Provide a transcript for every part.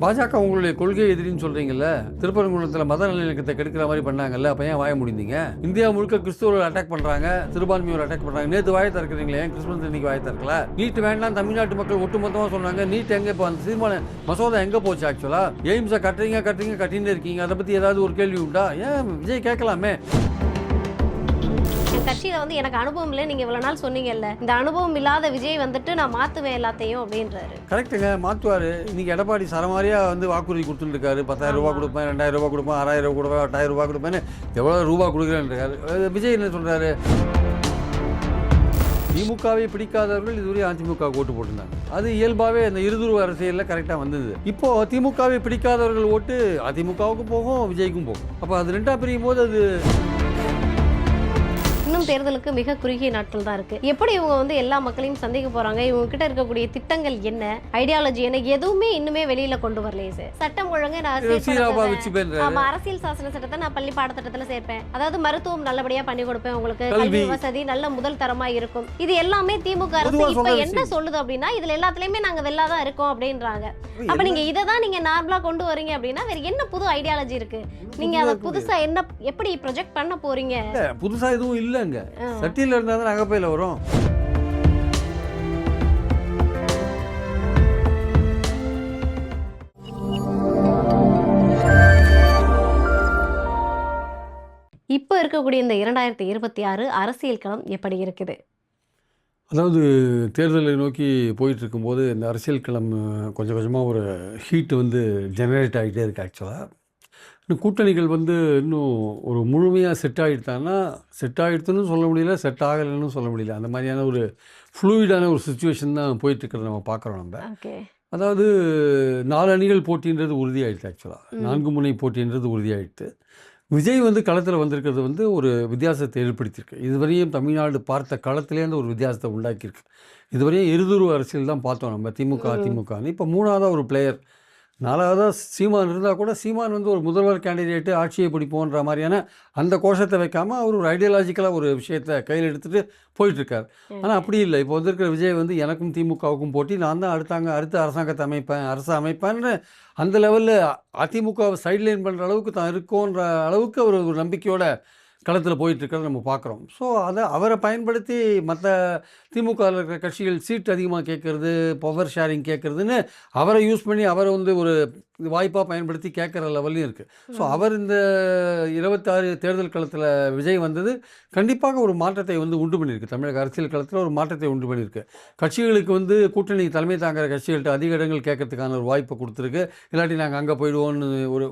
பாஜக உங்களுடைய கொள்கை எதிரின்னு சொல்றீங்கல்ல, திருப்பரங்குன்றத்தில் மத நல்லிணக்கத்தை கெடுக்கிற மாதிரி பண்ணாங்கல்ல, அப்ப ஏன் வாய முடிந்தீங்க? இந்தியா முழுக்க கிறிஸ்துவர்கள் அட்டாக் பண்றாங்க, சிறுபான்மையோர் அட்டாக் பண்றாங்க. நேற்று வாய திறக்கிறீங்களே, ஏன் கிறிஸ்துமஸ் இன்னைக்கு வாய திறக்கல? நீட் வேண்டாம் தமிழ்நாட்டு மக்கள் ஒட்டுமொத்தமாக சொன்னாங்க. நீட் எங்க இப்போ அந்த தீர்மான மசோதா எங்க போச்சு? ஆக்சுவலா எய்ம்ஸை கட்டின்னு இருக்கீங்க. அதை பத்தி ஏதாவது ஒரு கேள்வி உண்டா? ஏன் விஜய் கேட்கலாமே. கட்சியில வந்து எனக்கு அனுபவம் இல்லை, நீங்க இவ்வளவு நாள் சொன்னீங்கல்ல, இந்த அனுபவம் இல்லாத விஜய் வந்துட்டு நான் மாத்துவேன் எல்லாத்தையும் அப்படின்றாரு. கரெக்டுங்க, மாற்றுவார். இன்னைக்கு எடப்பாடி சரமாரியா வந்து வாக்குறுதி கொடுத்துட்டு இருக்காரு. 10,000 ரூபா கொடுப்பேன், 2,000 ரூபா கொடுப்பேன், 6,000 ரூபா கொடுப்பேன், 8,000 ரூபா கொடுப்பேன்னு எவ்வளோ ரூபா கொடுக்குறேன்னு இருக்காரு. விஜய் என்ன சொல்றாரு? திமுகவை பிடிக்காதவர்கள் இதுவரை அதிமுக ஓட்டு போட்டிருந்தாங்க. அது இயல்பாகவே அந்த இருதுருவ அரசியலில் கரெக்டாக வந்தது. இப்போ திமுகவை பிடிக்காதவர்கள் ஓட்டு அதிமுகவுக்கு போகும், விஜய்க்கும் போகும். அப்போ அது ரெண்டா பிரியும் போது அது இன்னும் தேர்தலுக்கு மிக குறுகிய நாட்கள் தான் இருக்கு. எப்படி இவங்க வந்து எல்லா மக்களையும் சந்திக்க போறாங்க? இவங்க கிட்ட இருக்கக்கூடிய திட்டங்கள் என்ன, ஐடியாலஜி என்ன, எதுவுமே இன்னுமே வெளியில கொண்டு வரலையே சார். சட்டம் ஒழுங்கு நான் அரசியல் சாசன சட்டத்தை நான் பள்ளி பாடத்திட்டத்துல சேர்ப்பேன். அதாவது மருத்துவம் நல்லபடியா பண்ணி கொடுப்பேன், உங்களுக்கு கல்வி வசதி நல்ல முதல் தரமா இருக்கும். இது எல்லாமே திமுக அரசு இப்ப என்ன சொல்லுது அப்படின்னா, இதுல எல்லாத்துலயுமே நாங்க வெள்ளாதான் இருக்கோம் அப்படின்றாங்க. அப்ப நீங்க இததான் நீங்க நார்மலா கொண்டு வரீங்க அப்படின்னா வேற என்ன புது ஐடியாலஜி இருக்கு? நீங்க அதை புதுசா என்ன எப்படி ப்ரொஜெக்ட் பண்ண போறீங்க? புதுசா எதுவும் இல்ல. சட்டியில் இருந்தால் தான் அகப்பையில் வரும். இப்போ இருக்கக்கூடிய இந்த 2026 அரசியல் களம் எப்படி இருக்குது? அதாவது தேர்தலை நோக்கி போயிட்டு இருக்கும்போது இந்த அரசியல் களம் கொஞ்சம் கொஞ்சமாக ஒரு ஹீட் வந்து ஜெனரேட் ஆகிட்டே இருக்குது. ஆக்சுவலாக இன்னும் கூட்டணிகள் வந்து இன்னும் ஒரு முழுமையாக செட் ஆகிடுத்தான்னா, செட் ஆகிடுத்துன்னு சொல்ல முடியல, செட் ஆகலைன்னு சொல்ல முடியல. அந்த மாதிரியான ஒரு ஃப்ளூயிடான ஒரு சுச்சுவேஷன் தான் போயிட்டுருக்கிறத நம்ம பார்க்குறோம். நம்ம அதாவது 4 அணிகள் போட்டின்றது உறுதியாகிடுது. ஆக்சுவலாக 4 முனை போட்டின்றது உறுதியாகிடுது. விஜய் வந்து களத்தில் வந்திருக்கிறது வந்து ஒரு வித்தியாசத்தை ஏற்படுத்தியிருக்கு. இதுவரையும் தமிழ்நாடு பார்த்த களத்திலேருந்து ஒரு வித்தியாசத்தை உண்டாக்கியிருக்கு. இதுவரையும் இருதுருவ அரசியல் தான் பார்த்தோம் நம்ம, திமுக அதிமுகன்னு. இப்போ 3ஆவதாக ஒரு பிளேயர், 4ஆவதாக சீமான் இருந்தால் கூட சீமான் வந்து ஒரு முதல்வர் கேண்டிடேட்டு, ஆட்சியை பிடிப்போன்ற மாதிரியான அந்த கோஷத்தை வைக்காமல் அவர் ஒரு ஐடியாலஜிக்கலாக ஒரு விஷயத்தை கையில் எடுத்துகிட்டு போயிட்டுருக்கார். ஆனால் அப்படி இல்லை. இப்போ வந்திருக்கிற விஜய் வந்து எனக்கும் திமுகவுக்கும் போட்டி, நான் தான் அடுத்த அரசாங்கத்தை அமைப்பேன்னு அந்த லெவலில் அதிமுகவை சைட்லைன் பண்ணுற அளவுக்கு தான் இருக்கோன்ற அளவுக்கு அவர் ஒரு நம்பிக்கையோட களத்தில் போயிட்டுருக்கிறத நம்ம பார்க்குறோம். ஸோ அவரை பயன்படுத்தி மற்ற திமுகவில் இருக்கிற கட்சிகள் சீட் அதிகமாக கேட்குறது, பவர் ஷேரிங் கேட்குறதுன்னு அவரை யூஸ் பண்ணி அவரை வந்து ஒரு வாய்ப்பாக பயன்படுத்தி கேட்குற லெவல்லையும் இருக்குது. ஸோ அவர் இந்த 26 தேர்தல் களத்தில் விஜய் வந்தது கண்டிப்பாக ஒரு மாற்றத்தை வந்து உண்டு பண்ணியிருக்கு. தமிழக அரசியல் களத்தில் ஒரு மாற்றத்தை உண்டு பண்ணியிருக்கு. கட்சிகளுக்கு வந்து கூட்டணி தலைமை தாங்கிற கட்சிகள்கிட்ட அதிக இடங்கள் கேட்கறதுக்கான ஒரு வாய்ப்பை கொடுத்துருக்கு. இல்லாட்டி நாங்கள் அங்கே போயிடுவோன்னு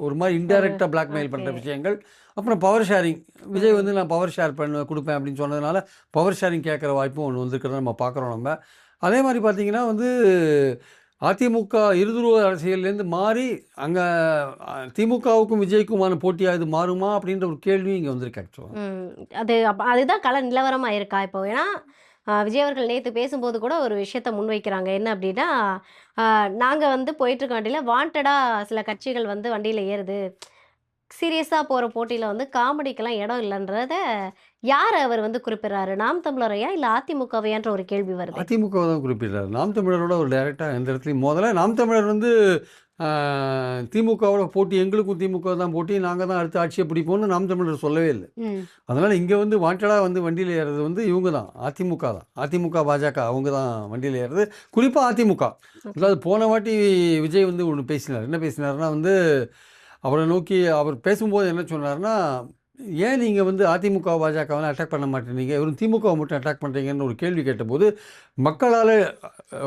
ஒரு மாதிரி இன்டைரக்டாக பிளாக்மெயில் பண்ணுற விஷயங்கள். அப்புறம் பவர் ஷேரிங், விஜய் வந்து நான் பவர் ஷேர் கொடுப்பேன் அப்படின்னு சொன்னதுனால பவர் ஷேரிங் கேட்குற வாய்ப்பும் ஒன்று வந்திருக்கிறத நம்ம பார்க்குறோம். நம்ம அதே மாதிரி பார்த்திங்கன்னா வந்து அதிமுக இருதுருவ அரசியல்லேருந்து மாறி அங்கே திமுகவுக்கும் விஜய்க்குமான போட்டியாக இது மாறுமா அப்படின்ற ஒரு கேள்வி இங்கே வந்திருக்கு. ஆக்சுவலாக அதுதான் கள நிலவரமாக இருக்கா இப்போ? ஏன்னா விஜய் அவர்கள் நேற்று பேசும்போது கூட ஒரு விஷயத்த முன்வைக்கிறாங்க. என்ன அப்படின்னா, நாங்கள் வந்து போயிட்டுருக்க வண்டியில் வாண்டடாக சில கட்சிகள் வந்து வண்டியில் ஏறுது, சீரியஸாக போகிற போட்டியில் வந்து காமெடிக்கெல்லாம் இடம் இல்லைன்றத யார் அவர் வந்து குறிப்பிட்றாரு? நாம் தமிழரையா இல்லை அதிமுகவையான்ற ஒரு கேள்வி வருது. அதிமுக தான் குறிப்பிடுறாரு. நாம் தமிழரோட ஒரு டைரெக்டாக எந்த இடத்துலையும் முதல்ல நாம் தமிழர் வந்து திமுகவோட போட்டி, எங்களுக்கும் திமுக தான் போட்டி, நாங்கள் தான் அடுத்த ஆட்சியை பிடிப்போம்னு நாம் தமிழர் சொல்லவே இல்லை. அதனால் இங்கே வந்து வாண்டடாக வந்து வண்டியில் ஏறுறது வந்து இவங்க தான், அதிமுக தான். அதிமுக பாஜக அவங்க தான் வண்டியில் ஏறுறது, குறிப்பாக அதிமுக. அதாவது போன வாட்டி விஜய் வந்து ஒன்று பேசினார். என்ன பேசினார்னா வந்து அவரை நோக்கி அவர் பேசும்போது என்ன சொன்னார்னா, ஏன் நீங்கள் வந்து அதிமுக பாஜகவெல்லாம் அட்டாக் பண்ண மாட்டேறீங்க, வெறும் திமுகவை மட்டும் அட்டாக் பண்ணுறீங்கன்னு ஒரு கேள்வி கேட்டபோது மக்களால்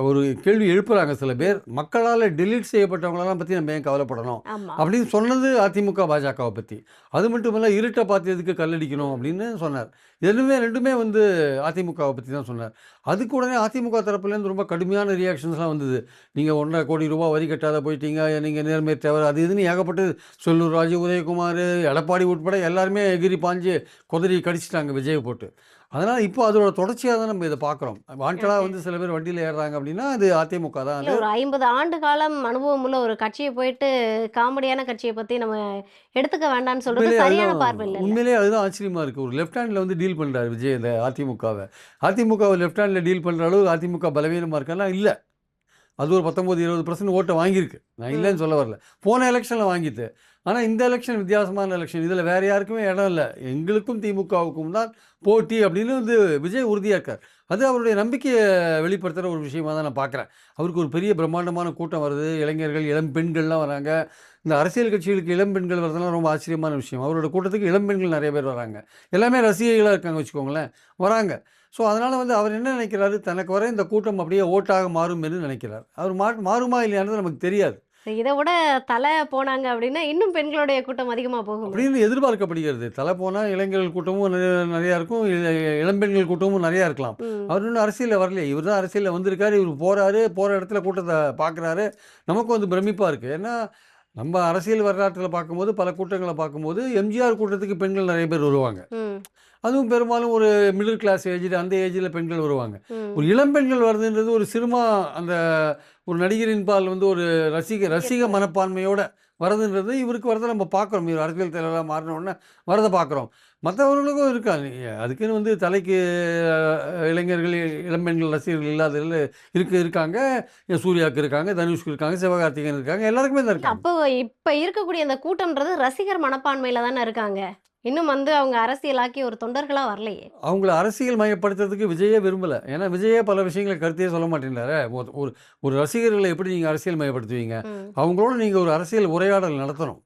ஒரு கேள்வி எழுப்புறாங்க சில பேர். மக்களால் டெலீட் செய்யப்பட்டவங்களெல்லாம் பற்றி நம்ம ஏன் கவலைப்படணும் அப்படின்னு சொன்னது அதிமுக பாஜகவை பற்றி. அது மட்டும் இல்லை, இருட்டை பார்த்து எதுக்கு கல்லடிக்கணும் அப்படின்னு சொன்னார். ரெண்டுமே வந்து அதிமுகவை பற்றி தான் சொன்னார். அதுக்கு உடனே அதிமுக தரப்புலேருந்து ரொம்ப கடுமையான ரியாக்ஷன்ஸ்லாம் வந்தது. நீங்கள் 1.5 கோடி ரூபா வரி கட்டாத போயிட்டீங்க, நீங்கள் நேர்மை தேவை, அது இதுன்னு ஏகப்பட்டது. செல்லூர் ராஜு, உதயகுமார், எடப்பாடி உட்பட எல்லாருமே எகிரி பாஞ்சு குதிரி கடிச்சிட்டாங்க விஜயை போட்டு. அதனால் இப்போ அதோட தொடர்ச்சியாக தான் நம்ம இதை பார்க்குறோம். வாண்டடாக வந்து சில பேர் வண்டியில் ஏறுறாங்க அப்படின்னா அது அதிமுக தான். ஒரு 50 ஆண்டு காலம் அனுபவம் உள்ள ஒரு கட்சியை போயிட்டு காமெடியான கட்சியை பற்றி நம்ம எடுத்துக்க வேண்டாம்னு சொல்றது சரியான பார்வை இல்லை. உண்மையிலேயே அதுதான் ஆச்சரியமாக இருக்குது. ஒரு லெஃப்ட் ஹேண்டில் வந்து டீல் பண்ணுறாரு விஜய் இந்த அதிமுகவை லெஃப்ட் ஹேண்டில் டீல் பண்ணுற அளவு அதிமுக பலவீனமாக இருக்கான்னா இல்லை. அது ஒரு 19-20% ஓட்டை வாங்கியிருக்கு. நான் இல்லைன்னு சொல்ல வரல. போன எலெக்ஷனில் வாங்கிட்டு. ஆனால் இந்த எலெக்ஷன் வித்தியாசமான எலெக்ஷன். இதில் வேறு யாருக்குமே இடம் இல்லை. எங்களுக்கும் திமுகவுக்கும் தான் போட்டி அப்படின்னு வந்து விஜய் உறுதியாக இருக்கார். அது அவருடைய நம்பிக்கையை வெளிப்படுத்துகிற ஒரு விஷயமாக தான் நான் பார்க்குறேன். அவருக்கு ஒரு பெரிய பிரம்மாண்டமான கூட்டம் வருது. இளைஞர்கள், இளம் பெண்கள்லாம் வராங்க. இந்த அரசியல் கட்சிகளுக்கு இளம் பெண்கள் வரதெல்லாம் ரொம்ப ஆச்சரியமான விஷயம். அவரோட கூட்டத்துக்கு இளம் பெண்கள் நிறைய பேர் வராங்க. எல்லாமே ரசிகைகளாக இருக்காங்க வச்சுக்கோங்களேன், வராங்க. ஸோ அதனால் வந்து அவர் என்ன நினைக்கிறாரு, தனக்கு வர இந்த கூட்டம் அப்படியே ஓட்டாக மாறும் என்று நினைக்கிறார். அவர் மாறுமா இல்லையானது நமக்கு தெரியாது. இதை விட தலை போனாங்க அப்படின்னா இன்னும் பெண்களுடைய கூட்டம் அதிகமாக போகும் அப்படின்னு எதிர்பார்க்கப்படுகிறது. தலை போனால் இளைஞர்கள் கூட்டமும் நிறையா இருக்கும், இளம்பெண்கள் கூட்டமும் நிறையா இருக்கலாம். அவர் இன்னும் அரசியலில் வரலையே. இவர் தான் அரசியலில் வந்திருக்காரு. இவர் போகிறாரு, போகிற இடத்துல கூட்டத்தை பார்க்குறாரு. நமக்கும் வந்து பிரமிப்பாக இருக்குது. ஏன்னா நம்ம அரசியல் வரலாற்றில் பார்க்கும்போது, பல கூட்டங்களை பார்க்கும்போது எம்ஜிஆர் கூட்டத்துக்கு பெண்கள் நிறைய பேர் வருவாங்க. அதுவும் பெரும்பாலும் ஒரு மிடில் கிளாஸ் ஏஜில், அந்த ஏஜில் பெண்கள் வருவாங்க. ஒரு இளம்பெண்கள் வருதுன்றது ஒரு சினிமா, அந்த ஒரு நடிகரின் பால் வந்து ஒரு ரசிக மனப்பான்மையோட வரதுன்றது இவருக்கு வரதை நம்ம பார்க்குறோம். இவர் அரசியல் தலைவராக மாறினோடனே வரதை பார்க்குறோம். மற்றவர்களுக்கும் இருக்காங்க. அதுக்குன்னு வந்து தலைக்கு இளைஞர்கள், இளம்பெண்கள் ரசிகர்கள் இல்லாததில் இருக்காங்க. சூர்யாவுக்கு இருக்காங்க, தனுஷ்க்கு இருக்காங்க, சிவகார்த்திகேயன் இருக்காங்க, எல்லாருக்குமே தான் இருக்காங்க. அப்போ இப்போ இருக்கக்கூடிய அந்த கூட்டம்ன்றது ரசிகர் மனப்பான்மையில் தானே இருக்காங்க. இன்னும் வந்து அவங்க அரசியலாக்கி ஒரு தொண்டர்களாக வரலையே. அவங்கள அரசியல் மயப்படுத்துறதுக்கு விஜயே விரும்பலை. ஏன்னா விஜயே பல விஷயங்களை கருத்தையே சொல்ல மாட்டேங்கிறாரு. ஒரு ஒரு ரசிகர்களை எப்படி நீங்கள் அரசியல் மயப்படுத்துவீங்க? அவங்களோட நீங்கள் ஒரு அரசியல் உரையாடல் நடத்தணும்.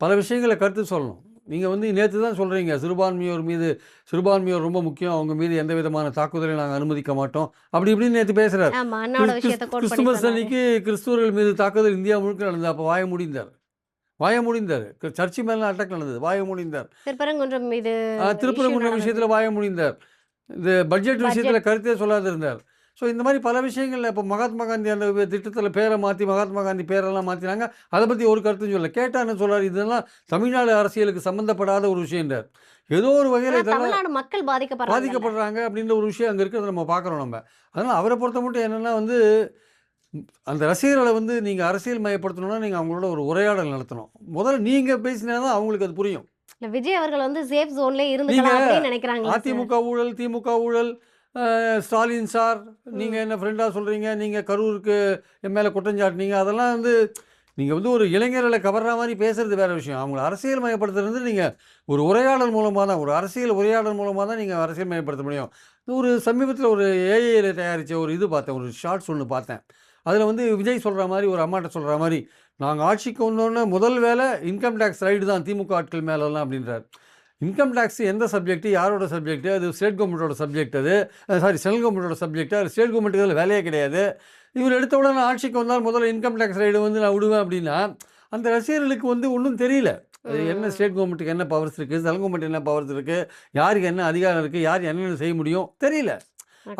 பல விஷயங்களை கருத்து சொல்லணும். நீங்கள் வந்து நேற்று தான் சொல்கிறீங்க, சிறுபான்மையோர் ரொம்ப முக்கியம், அவங்க மீது எந்த விதமான தாக்குதலை நாங்கள் அனுமதிக்க மாட்டோம், அப்படி இப்படின்னு நேற்று பேசுகிறார். கிறிஸ்துமஸ் அன்னைக்கு கிறிஸ்துவர்கள் மீது தாக்குதல் இந்தியா முழுக்க நடந்தது. அப்போ வாய முடிந்தார். சர்ச்சை மேலே அட்டாக் நடந்தது, வாய முடிந்தார். திருப்பரங்குன்றம் விஷயத்தில் வாய முடிந்தார். இந்த பட்ஜெட் விஷயத்தில் கருத்தே சொல்லாத இருந்தார். ஸோ இந்த மாதிரி பல விஷயங்களில் இப்போ மகாத்மா காந்தி அந்த திட்டத்தில் பேரை மாற்றி மகாத்மா காந்தி பேரெல்லாம் மாற்றினாங்க. அதை பற்றி ஒரு கருத்தும் சொல்லலை. கேட்டால் என்ன சொல்கிறார், இதெல்லாம் தமிழ்நாடு அரசியலுக்கு சம்மந்தப்படாத ஒரு விஷயம்ன்றார். ஏதோ ஒரு வகையில் இதெல்லாம் மக்கள் பாதிக்கப்படுறாங்க அப்படின்ற ஒரு விஷயம் அங்கே இருக்கிறத நம்ம பார்க்குறோம். நம்ம அதனால் அவரை பொறுத்த மட்டும் என்னென்னா வந்து அந்த ரசிகர்களை வந்து நீங்கள் அரசியல் மயப்படுத்தணும்னா நீங்கள் அவங்களோட ஒரு உரையாடல் நடத்தணும். முதல்ல நீங்கள் பேசினா தான் அவங்களுக்கு அது புரியும். விஜய் அவர்கள் வந்து சேஃப் ஜோன்லேயே இருந்து நினைக்கிறாங்க. அதிமுக ஊழல், திமுக ஊழல், ஸ்டாலின் சார் நீங்கள் என்ன ஃப்ரெண்டாக சொல்கிறீங்க, நீங்கள் கரூருக்கு என் மேலே குற்றஞ்சாட்டினீங்க, அதெல்லாம் வந்து நீங்கள் வந்து ஒரு இளைஞர்களை கவர்ற மாதிரி பேசுகிறது வேறு விஷயம். அவங்கள அரசியல் மயப்படுத்துறது நீங்கள் ஒரு உரையாடல் மூலமாக தான், ஒரு அரசியல் உரையாடல் மூலமாக தான் நீங்கள் அரசியல் மயப்படுத்த முடியும். ஒரு சமீபத்தில் ஒரு ஏஐயில் தயாரித்த ஒரு இது பார்த்தேன், ஒரு ஷார்ட்ஸ் ஒன்று பார்த்தேன். அதில் வந்து விஜய் சொல்கிற மாதிரி, ஒரு அம்மாட்ட சொல்கிற மாதிரி, நாங்கள் ஆட்சிக்கு வந்தோன்னே முதல் வேலை இன்கம் டேக்ஸ் ரைடு தான் திமுக ஆட்கள் மேலெல்லாம் அப்படின்றார். இன்கம் டேக்ஸ் எந்த சப்ஜெக்ட்டு, யாரோட சப்ஜெக்ட்டு? அது ஸ்டேட் கவர்மெண்ட்டோட சப்ஜெக்ட். அது சென்ட்ரல் கவர்மெண்ட்டோட சப்ஜெக்ட்டு. அது ஸ்டேட் கவர்மெண்ட்டுக்கு அதில் வேலையே கிடையாது. இவர் எடுத்த உடனே ஆட்சிக்கு வந்தால் முதல்ல இன்கம் டேக்ஸ் ரைடு வந்து நான் விடுவேன் அப்படின்னா அந்த ரசிகர்களுக்கு வந்து ஒன்றும் தெரியல. அது என்ன ஸ்டேட் கவர்மெண்ட்டுக்கு என்ன பவர்ஸ் இருக்குது, சென்ட்ரல் கவர்மெண்ட் என்ன பவர்ஸ் இருக்குது, யாருக்கு என்ன அதிகாரம் இருக்குது, யார் என்னென்ன செய்ய முடியும் தெரியல.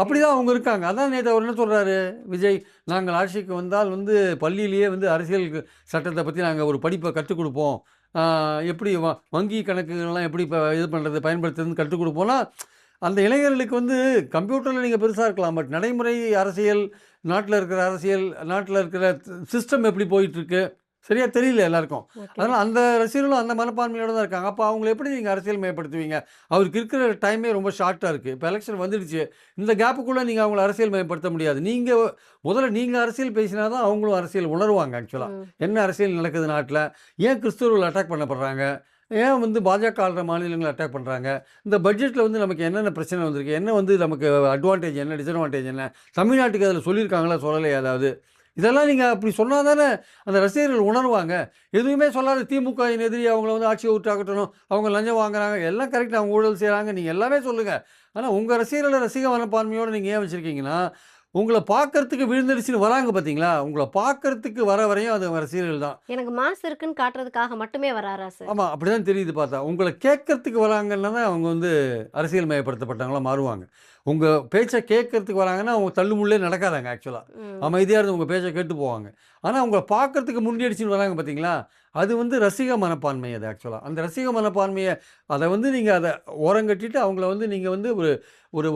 அப்படி தான் அவங்க இருக்காங்க. அதான் நேற்று அவர் என்ன சொல்கிறாரு விஜய், நாங்கள் ஆட்சிக்கு வந்தால் வந்து பள்ளியிலேயே வந்து அரசியல் சட்டத்தை பற்றி நாங்கள் ஒரு படிப்பை கற்றுக் கொடுப்போம், எப்படி வங்கி கணக்குகள்லாம் எப்படி இப்போ இது பண்ணுறது, பயன்படுத்துறதுன்னு கற்றுக் கொடுப்போம்னா அந்த இளைஞர்களுக்கு வந்து கம்ப்யூட்டரில் நீங்கள் பெருசாக இருக்கலாம், பட் நடைமுறை அரசியல், நாட்டில் இருக்கிற அரசியல், நாட்டில் இருக்கிற சிஸ்டம் எப்படி போயிட்டுருக்கு சரியாக தெரியல எல்லாருக்கும். அதனால் அந்த ரசிகர்களும் அந்த மனப்பான்மையோடு தான் இருக்காங்க. அப்போ அவங்களை எப்படி நீங்கள் அரசியல் மயப்படுத்துவீங்க? அவருக்கு இருக்கிற டைமே ரொம்ப ஷார்ட்டாக இருக்குது. இப்போ எலெக்ஷன் வந்துடுச்சு, இந்த கேப்புக்குள்ளே நீங்கள் அவங்கள அரசியல் மயப்படுத்த முடியாது. முதல்ல நீங்கள் அரசியல் பேசினா தான் அவங்களும் அரசியல் உணர்வாங்க. ஆக்சுவலாக என்ன அரசியல் நடக்குது நாட்டில், ஏன் கிறிஸ்தவர்கள் அட்டாக் பண்ணப்படுறாங்க, ஏன் வந்து பாஜக ஆளுற மாநிலங்களை அட்டாக் பண்ணுறாங்க, இந்த பட்ஜெட்டில் வந்து நமக்கு என்னென்ன பிரச்சனை வந்திருக்கு, என்ன வந்து நமக்கு அட்வான்டேஜ் என்ன, டிஸ்அட்வான்டேஜ் என்ன, தமிழ்நாட்டுக்கு அதில் சொல்லியிருக்காங்களா சொல்லலை ஏதாவது, இதெல்லாம் நீங்கள் அப்படி சொன்னால் தானே அந்த ரசிகர்கள் உணர்வாங்க. எதுவுமே சொல்லாத திமுகவின் எதிரி அவங்கள வந்து ஆட்சியை விட்டாக்கட்டணும், அவங்க லஞ்சம் வாங்குறாங்க, எல்லாம் கரெக்டாக அவங்க ஊழல் செய்கிறாங்க, நீங்கள் எல்லாமே சொல்லுங்கள். ஆனால் உங்கள் ரசிகர்களை ரசிக மனப்பான்மையோடு நீங்கள் ஏன் வச்சுருக்கீங்கன்னா, உங்களை பார்க்கறதுக்கு விழுந்தடிச்சுன்னு வராங்க பார்த்தீங்களா, உங்களை பார்க்கறதுக்கு வரையும் அது ரசிகர்கள் தான். எனக்கு மாசு இருக்குன்னு காட்டுறதுக்காக மட்டுமே வராரா சார்? ஆமாம், அப்படி தான் தெரியுது பார்த்தா. உங்களை கேட்கறதுக்கு வராங்கன்னா தான் அவங்க வந்து அரசியல் மயப்படுத்தப்பட்டவங்களாம் மாறுவாங்க. உங்கள் பேச்சை கேட்கறதுக்கு வராங்கன்னா அவங்க தள்ளுமுள்ளே நடக்காதாங்க. ஆக்சுவலாக அமைதியாக இருந்து உங்கள் பேச்சை கேட்டு போவாங்க. ஆனால் உங்களை பார்க்கறதுக்கு முன்னடிச்சுன்னு வராங்க பார்த்தீங்களா, அது வந்து ரசிக மனப்பான்மை. அது ஆக்சுவலாக அந்த ரசிக மனப்பான்மையை அதை வந்து நீங்கள் அதை ஓரங்கட்டிட்டு அவங்கள வந்து நீங்கள் வந்து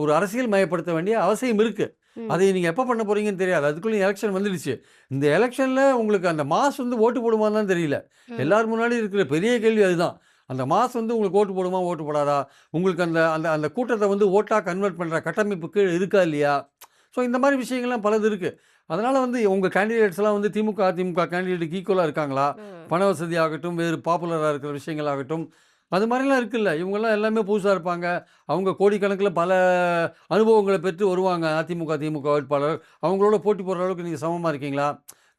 ஒரு அரசியல் மயப்படுத்த வேண்டிய அவசியம் இருக்குது. அதை நீங்கள் எப்போ பண்ண போகிறீங்கன்னு தெரியாது. அதுக்குள்ளே எலெக்ஷன் வந்துடுச்சு. இந்த எலெக்ஷனில் உங்களுக்கு அந்த மாஸ் வந்து ஓட்டு போடுமான்னு தான் தெரியல. எல்லாரும் முன்னாடி இருக்கிற பெரிய கேள்வி அதுதான். அந்த மாஸ் வந்து உங்களுக்கு ஓட்டு போடுமா, ஓட்டு போடாதா, உங்களுக்கு அந்த அந்த அந்த கூட்டத்தை வந்து ஓட்டாக கன்வெர்ட் பண்ணுற கட்டமைப்பு கீழே இருக்கா இல்லையா. ஸோ இந்த மாதிரி விஷயங்கள்லாம் பலது இருக்குது. அதனால் வந்து உங்கள் கேண்டிடேட்ஸ்லாம் வந்து திமுக அதிமுக கேண்டிடேட்டுக்கு ஈக்குவலாக இருக்காங்களா? பண வசதி ஆகட்டும், வேறு பாப்புலராக இருக்கிற விஷயங்கள் ஆகட்டும், அது மாதிரிலாம் இருக்குல்ல. இவங்கெல்லாம் எல்லாமே புதுசாக இருப்பாங்க. அவங்க கோடிக்கணக்கில் பல அனுபவங்களை பெற்று வருவாங்க. அதிமுக திமுக வேட்பாளர் அவங்களோட போட்டி போடுற அளவுக்கு நீங்கள் சமமாக இருக்கீங்களா?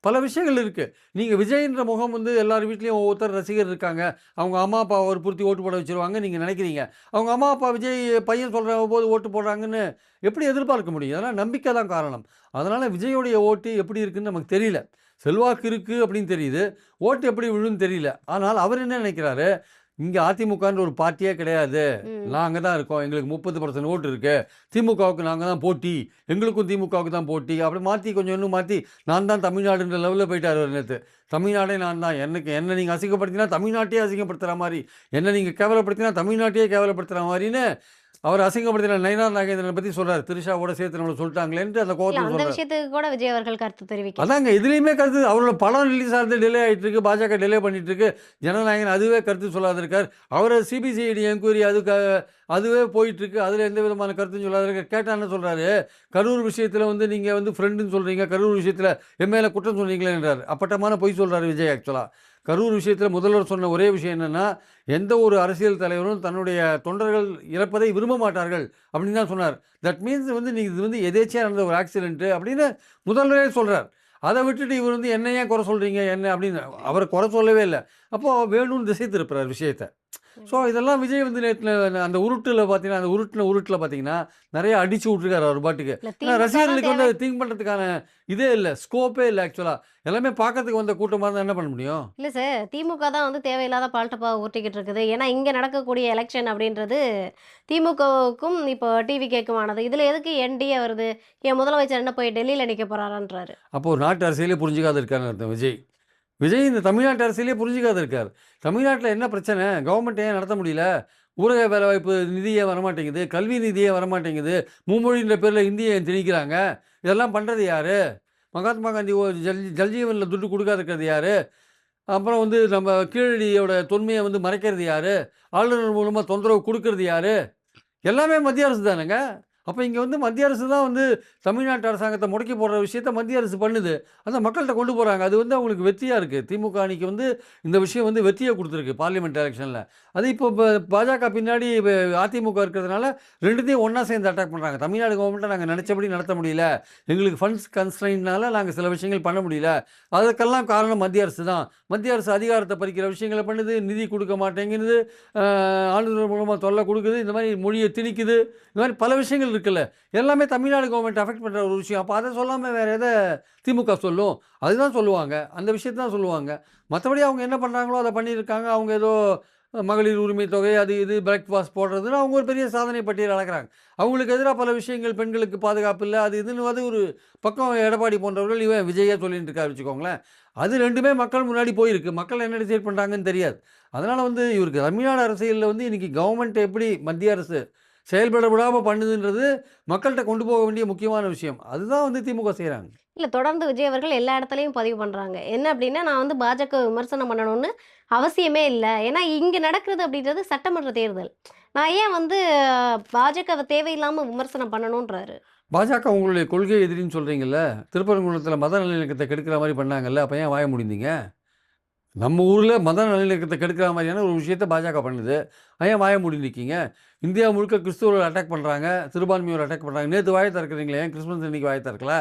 பல விஷயங்கள் இருக்குது. நீங்கள் விஜய்ன்ற முகம் வந்து எல்லார் வீட்லேயும் ஒவ்வொருத்தர் ரசிகர் இருக்காங்க. அவங்க அம்மா அப்பாவை வற்புறுத்தி ஓட்டு போட வச்சுருவாங்க நீங்கள் நினைக்கிறீங்க. அவங்க அம்மா அப்பா விஜய் பையன் சொல்கிற போது ஓட்டு போடுறாங்கன்னு எப்படி எதிர்பார்க்க முடியும்? அதெல்லாம் நம்பிக்கை தான் காரணம். அதனால் விஜயோடைய ஓட்டு எப்படி இருக்குன்னு நமக்கு தெரியல. செல்வாக்கு இருக்குது அப்படின்னு தெரியுது. ஓட்டு எப்படி விழுன்னு தெரியல. ஆனால் அவர் என்ன நினைக்கிறாரு, இங்கே அதிமுகன்ற ஒரு பார்ட்டியே கிடையாது. ம். நாங்க தான் இருக்கோம். எங்களுக்கு 30% ஓட்டு இருக்கு. திமுகவுக்கு நாங்க தான் போட்டி. எங்களுக்கும் திமுகவுக்கு தான் போட்டி. அப்படி மாத்தி கொஞ்சம் இன்னும் மாத்தி, நான் தான் தமிழ்நாடுன்ற லெவல்ல போயிட்டாரு அவரு நேத்து. தமிழ்நாடே நான் தான். என்ன நீங்க அசிங்கப்படுத்தினா தமிழ்நாட்டையே அசிங்கப்படுத்துற மாரி, என்ன நீங்க கேவலப்படுத்தினா தமிழ்நாட்டையே கேவலப்படுத்துற மாரின்னு, அவர் அசிங்கப்படுத்தின நயினார் நாகேந்திரனை பத்தி சொல்றாரு. திரிஷாவோட சேர்த்து நம்மள சொல்லிட்டாங்களேன்ட்டு அந்த இல்ல கோவத்துல அந்த சொல்றாரு. விஷயத்துக்கு கூட விஜய் அவர்கள் கருத்து தெரிவிக்கல. அதாங்க இதுலயுமே கருத்து அவரோட படம் ரிலீஸ் ஆகிறது டிலே ஆயிட்டு இருக்கு. பாஜக டிலே பண்ணிட்டு இருக்கு. ஜனநாயகன் அதுவே கருத்து சொல்லாத இருக்கார். அவர சிபிசிஐடி என்கொயரி அதுவே போயிட்டு இருக்கு. அதுல எந்த விதமான கருத்தும் சொல்லாத இருக்கார். கேட்டா என்ன சொல்றாரு? கரூர் விஷயத்துல வந்து நீங்க வந்து ஃப்ரெண்டுன்னு சொல்றீங்க. கரூர் விஷயத்துல என் மேல குற்றம் சொன்னீங்களேன்றாரு. அப்பட்டமான பொய் சொல்றாரு விஜய் ஆக்சுவலா. கரூர் விஷயத்துல முதல்வர் சொன்ன ஒரே விஷயம் என்னன்னா, எந்த ஒரு அரசியல் தலைவரும் தன்னுடைய தொண்டர்கள் இறப்பதை விரும்ப மாட்டார்கள் அப்படின்னு தான் சொன்னார். தட் மீன்ஸ் வந்து நீங்க இது வந்து எதேர்ச்சியா நடந்த ஒரு ஆக்சிடென்ட் அப்படின்னு முதல்வரே சொல்றார். அத விட்டுட்டு இவர் வந்து என்ன ஏன் குறை சொல்றீங்க? என்ன அப்படின்னு அவர குறை சொல்லவே இல்ல. அப்போ வேணும்னு திசை திருப்புறார் விஷயத்த. ஸோ இதெல்லாம் விஜய் வந்து நேத்துல அந்த உருட்டுல பார்த்தீங்கன்னா, அந்த உருட்டுல பார்த்தீங்கன்னா, நெறைய அடிச்சு விட்டுருக்காரு அவர் பாட்டுக்கு. இல்ல ஏன்னா திமுக தான் ரசிகர்களுக்கு வந்து தேவை. அத திங்க் பண்றதுக்கான இதே இல்ல. ஸ்கோப்பே இல்ல ஆக்சுவலா. எல்லாமே பார்க்கறதுக்கு வந்த கூட்டமா இருந்தா என்ன பண்ண முடியும்? இல்ல சார், திமுக தான் வந்து தேவையில்லாத பால்டப்பா உருட்டிக்கிட்டு இருக்குது. ஏன்னா, இங்க நடக்கக்கூடிய எலக்ஷன் அப்படின்றது திமுகவுக்கும் இப்போ டிவிகேக்குமானது. இதுல எதுக்கு என்டிஏ வருது? என் முதலமைச்சர் என்ன போய் டெல்லியில நிக்க போறாரான்றாரு. அப்போ ஒரு நாட்டு அரசியலே புரிஞ்சுக்காத இருக்காருன்னு அர்த்தம் விஜய். விஜய் இந்த தமிழ்நாட்டு அரசியலே புரிஞ்சுக்காத இருக்கார். தமிழ்நாட்டுல என்ன பிரச்சனை? கவர்மெண்ட் ஏன் நடத்த முடியல? ஊரக வேலைவாய்ப்பு நிதியே வரமாட்டேங்குது. கல்வி நிதியே வரமாட்டேங்குது. மும்மொழின்ற பேர்ல ஹிந்திய ஏன் திணிக்கிறாங்க? இதெல்லாம் பண்றது யாரு? மகாத்மா காந்தி ஜல்ஜீவன்ல துட்டு குடுக்காத இருக்கிறது யாரு? அப்புறம் வந்து நம்ம கீழடியோட தொன்மைய வந்து மறைக்கிறது யாரு? ஆளுநர் மூலமா தொந்தரவு குடுக்கறது யாரு? எல்லாமே மத்திய அரசு தானங்க. அப்ப இங்க வந்து மத்திய அரசு தான் வந்து தமிழ்நாட்டு அரசாங்கத்த முடக்கி போடுற விஷயத்த மத்திய அரசு பண்ணுது. அத மக்கள்ட்ட கொண்டு போறாங்க. அது வந்து அவங்களுக்கு வெற்றியா இருக்கு. திமுக அணிக்கு வந்து இந்த விஷயம் வந்து வெற்றிய குடுத்துருக்கு பார்லிமென்ட் எலக்ஷன்ல. அது இப்போ பாஜக பின்னாடி அதிமுக இருக்கிறதுனால 2த்தையும் ஒண்ணா சேர்ந்து அட்டாக் பண்றாங்க. தமிழ்நாடு கவர்மெண்ட்ட நாங்க நெனச்சபடி நடத்த முடியல. எங்களுக்கு ஃபண்ட்ஸ் கன்ஸ்ட்ரெயின்ட்னால நாங்க சில விஷயங்கள் பண்ண முடியல. அதுக்கெல்லாம் காரணம் மத்திய அரசு தான். மத்திய அரசு அதிகாரத்த பறிக்கிற விஷயங்கள பண்ணுது. நிதி குடுக்க மாட்டேங்குது. அ ஆளுநர் மூலமா தொல்ல குடுக்குது. இந்த மாரி மொழிய திணிக்குது. இந்த மாதிரி பல விஷயங்கள் இருக்குல்ல. எல்லாமே தமிழ்நாடு கவர்மெண்ட் அஃபெக்ட் பண்ற ஒரு விஷயம். அப்ப அத சொல்லாம வேற எத திமுக சொல்லும்? அதுதான் சொல்லுவாங்க. அந்த விஷயத்த தான் சொல்லுவாங்க. மத்தபடி அவங்க என்ன பண்றாங்களோ அத பண்ணியிருக்காங்க. அவங்க ஏதோ மகளிர் உரிமை தொகை அது இது பிரேக்ஃபாஸ்ட் போடுறதுன்னு அவங்க ஒரு பெரிய சாதனை பட்டியல் அளக்குறாங்க. அவங்களுக்கு எதிரா பல விஷயங்கள் பெண்களுக்கு பாதுகாப்பு இல்ல. அது இதுன்னு அது ஒரு பக்கம் எடப்பாடி போன்றவர்கள் இவன் விஜய்யே சொல்லிட்டு இருக்காரு வச்சுக்கோங்களேன். அது 2மே மக்கள் முன்னாடி போயிருக்கு. மக்கள் என்ன டிசைட் பண்றாங்கன்னு தெரியாது. அதனால வந்து இவருக்கு தமிழ்நாடு அரசியல்ல வந்து இன்னைக்கு கவர்மெண்ட் எப்படி மத்திய அரசு செயல்பட விடாம பண்ணுதுன்றது மக்கள்ட்ட கொண்டு போக வேண்டிய முக்கியமான விஷயம். அதுதான் வந்து திமுக செய்றாங்க. இல்ல தொடர்ந்து விஜய் அவர்கள் எல்லா இடத்துலயும் பதிவு பண்றாங்க. என்ன அப்படின்னா, நான் வந்து பாஜகவ விமர்சனம் பண்ணணும்னு அவசியமே இல்ல. ஏன்னா, இங்க நடக்குது அப்படின்றது சட்டமன்ற தேர்தல். நான் ஏன் வந்து பாஜகவ தேவையில்லாம விமர்சனம் பண்ணணுன்றாரு. பாஜக உங்களுடைய கொள்கை எதிரின்னு சொல்றீங்கல்ல. திருப்பரங்குன்றத்தில மத நல்லிணக்கத்த கெடுக்கிற மாரி பண்ணாங்கல்ல. அப்ப ஏன் வாய மூடினீங்க? நம்ம ஊர்ல மத நல்லிணக்கத்த கெடுக்கிற மாரியான ஒரு விஷயத்த பாஜக பண்ணுது. ஏன் வாய மூடி நிக்கீங்க? இந்தியா முழுக்க கிறிஸ்துவர்கள் அட்டாக் பண்றாங்க. சிறுபான்மையோர அட்டாக் பண்றாங்க. நேத்து வாய திறக்கிறீங்களே, ஏன் கிறிஸ்மஸ் அன்னைக்கு வாய திறக்கல?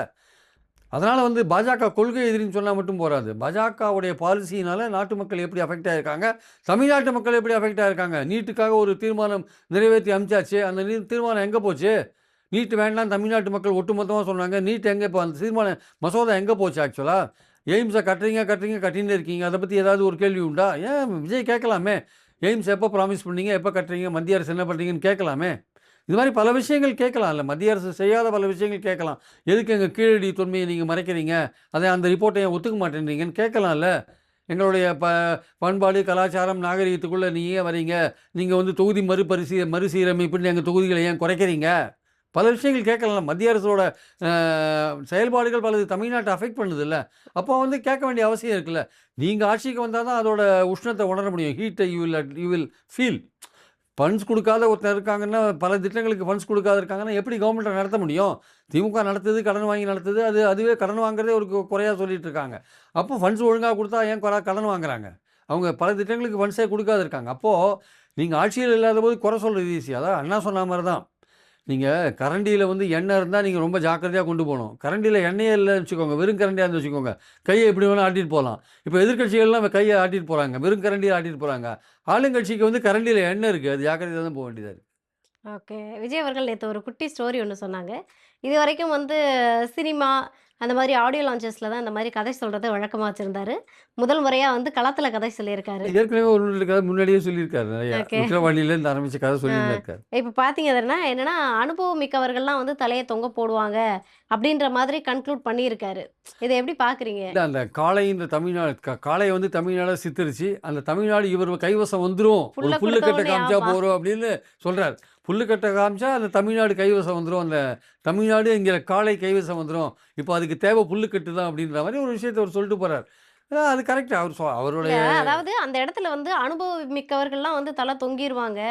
அதனால வந்து பாஜக கொள்கை எதிரின்னு சொன்னா மட்டும் போறாது. பாஜகவுடைய பாலிசியினால நாட்டு மக்கள் எப்படி அஃபெக்ட் ஆயிருக்காங்க? தமிழ்நாட்டு மக்கள் எப்படி அஃபெக்ட் ஆயிருக்காங்க? நீட்டுக்காக ஒரு தீர்மானம் நிறைவேத்தி அனுப்பிச்சாச்சு. அந்த தீர்மானம் எங்க போச்சு? நீட் வேண்டாம் தமிழ்நாட்டு மக்கள் ஒட்டுமொத்தமா சொன்னாங்க. நீட் எங்க இப்போ அந்த தீர்மானம் மசோதா எங்க போச்சு ஆக்சுவலா? எய்ம்ஸ கட்டினே இருக்கீங்க. அத பத்தி ஏதாவது ஒரு கேள்வி உண்டா? ஏன் விஜய் கேட்கலாமே. எய்ம்ஸ் எப்போ ப்ராமிஸ் பண்ணீங்க? எப்போ கட்டுறீங்க? மத்திய அரசு என்ன பண்றீங்கன்னு கேட்கலாமே. இது மாரி பல விஷயங்கள் கேட்கலாம்ல. மத்திய அரசு செய்யாத பல விஷயங்கள் கேட்கலாம். எதுக்கு எங்க கீழடி தொன்மைய நீங்க மறைக்கிறீங்க? அந்த ரிப்போர்ட்ட ஏன் ஒத்துக்க மாட்டேன்றீங்கன்னு கேட்கலாம்ல. எங்களுடைய பண்பாடு, கலாச்சாரம், நாகரீகத்துக்குள்ள நீங்க ஏன் வரீங்க? நீங்க வந்து தொகுதி மறுசீரமைப்புன்னு எங்க தொகுதிகள ஏன் குறைக்கிறீங்க? பல விஷயங்கள் கேட்கலாம். மத்திய அரசோட அ செயல்பாடுகள் பலது தமிழ்நாட்ட அஃபெக்ட் பண்ணுதுல்ல. அப்போ வந்து கேட்க வேண்டிய அவசியம் இருக்குல்ல. நீங்க ஆட்சிக்கு வந்தா தான் அதோட உஷ்ணத்த உணர முடியும். ஹீட்ட யூ வில் ஃபீல். ஃபண்ட்ஸ் கொடுக்காத ஒருத்தர் இருக்காங்கன்னா, பல திட்டங்களுக்கு ஃபண்ட்ஸ் கொடுக்காத இருக்காங்கன்னா, எப்படி கவர்மெண்ட்ட நடத்த முடியும்? திமுக நடத்துது, கடன் வாங்கி நடத்துது. அதுவே கடன் வாங்குறதே ஒரு குறையா சொல்லிட்டு இருக்காங்க. அப்போ ஃபண்ட்ஸ் ஒழுங்கா குடுத்தா ஏன் கடன் வாங்குறாங்க? அவங்க பல திட்டங்களுக்கு ஃபண்ட்ஸே குடுக்காத இருக்காங்க. அப்போ நீங்க ஆட்சியில் இல்லாதபோது குறை சொல்றது ஈஸி. அதான் அண்ணா சொன்ன மாரி தான். நீங்க கரண்டியில வந்து எண்ணெய் இருந்தா நீங்க ரொம்ப ஜாக்கிரதையா கொண்டு போணும். கரண்டியில எண்ணெயே இல்லன்னு வச்சுக்கோங்க, வெறும் கரண்டியா இருந்துன்னு வச்சுக்கோங்க, கைய எப்படி வேணா ஆட்டிட்டு போலாம். இப்ப எதிர்க்கட்சிகள்லாம் கைய ஆட்டிட்டு போறாங்க. வெறும் கரண்டிய ஆட்டிட்டு போறாங்க. ஆளுங்கட்சிக்கு வந்து கரண்டியில எண்ணெய் இருக்கு. அது ஜாக்கிரதையா தான் போ வேண்டியதா இருக்கு. ஓகே. விஜய் அவர்கள் நேத்து ஒரு குட்டி ஸ்டோரி ஒண்ணு சொன்னாங்க. இதுவரைக்கும் வந்து சினிமா, அந்த மாரி ஆடியோ லான்ச்சஸ்ல தான் இந்த மாரி கதை சொல்றத வழக்கமா வச்சிருந்தாரு. முதல் முறையா வந்து களத்துல கதை சொல்லியிருக்காரு. ஏற்கனவே ஒரு 2 கதை முன்னாடியே சொல்லியிருக்காரு நெறையா. ஓகே. விக்கிரவாண்டியிலேருந்து ஆரம்பிச்ச கதை ஆ. சொல்லின்னு தான் இருக்காரு. இப்ப பார்த்தீங்கன்னா என்னன்னா, அனுபவம் மிக்கவர்கள்லாம் வந்து தலைய தொங்க போடுவாங்க. அப்படின்ற மாதிரி கன்க்ளூட் பண்ணியிருக்காரு. இத எப்படி பார்க்குறீங்க? இல்ல அந்த காளைன்ற தமிழ்நாடு காளைய வந்து தமிழ்நாடா சித்தரிச்சு, அந்த தமிழ்நாடு இவர் கைவசம் வந்துரும். ஒரு புல்ல குடுத்த புல்லுக்கட்ட உடனே காமிச்சா ஆமா. போதும் அப்படின்னு சொல்றாரு. புல்லுக்கட்ட காமிச்சா அந்த தமிழ்நாடு கைவசம் வந்துரும். அந்த தமிழ்நாடுங்கிற காளை கைவசம் வந்துரும். இப்போ அதுக்கு தேவை புல்லுக்கட்டு தான் அப்படின்ற மாரி ஒரு விஷயத்த அவர் சொல்லிட்டு போறாரு. அது கரெக்ட். இல்ல அவருடைய அதாவது அந்த இடத்துல வந்து அனுபவம் மிக்கவர்கள்லாம் வந்து தல தொங்கிருவாங்க.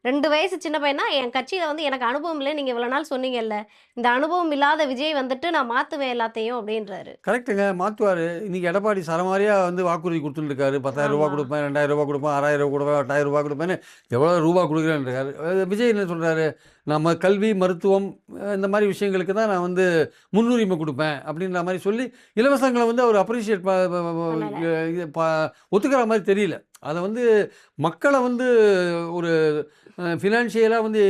2 வயசு சின்ன பையன்னா, என் கட்சியில வந்து எனக்கு அனுபவம் இல்ல. நீங்க இவ்வளோ நாள் சொன்னீங்கல்ல. இந்த அனுபவம் இல்லாத விஜய் வந்துட்டு நான் மாத்துவேன் எல்லாத்தையும் அப்டின்றாரு. கரெக்ட்டுங்க. மாத்துவாரு. இன்னைக்கு எடப்பாடி சரமாரியா வந்து வாக்குறுதி குடுத்துட்டு இருக்காரு. ரூ. 10,000 ஆமா. குடுப்பேன், ரூ. 2,000 குடுப்பேன், ரூ. 6,000 குடுப்பேன், ரூ. 8,000 குடுப்பேன்னு எவ்வளோ ரூபா குடுக்குறேன்ருக்காரு. விஜய் என்ன சொல்றாரு? நம்ம கல்வி, மருத்துவம் இந்த மாரி விஷயங்களுக்கு தான் நான் வந்து முன்னுரிமை குடுப்பேன் அப்டின்ற மாரி சொல்லி, இலவசங்கள வந்து அவர் அப்ரிஷியேட் ப ப ப பண்ணல. இது ஒத்துக்கிற மாரி தெரியல. அத வந்து மக்கள வந்து ஒரு ஃபினான்ஷியலா வந்து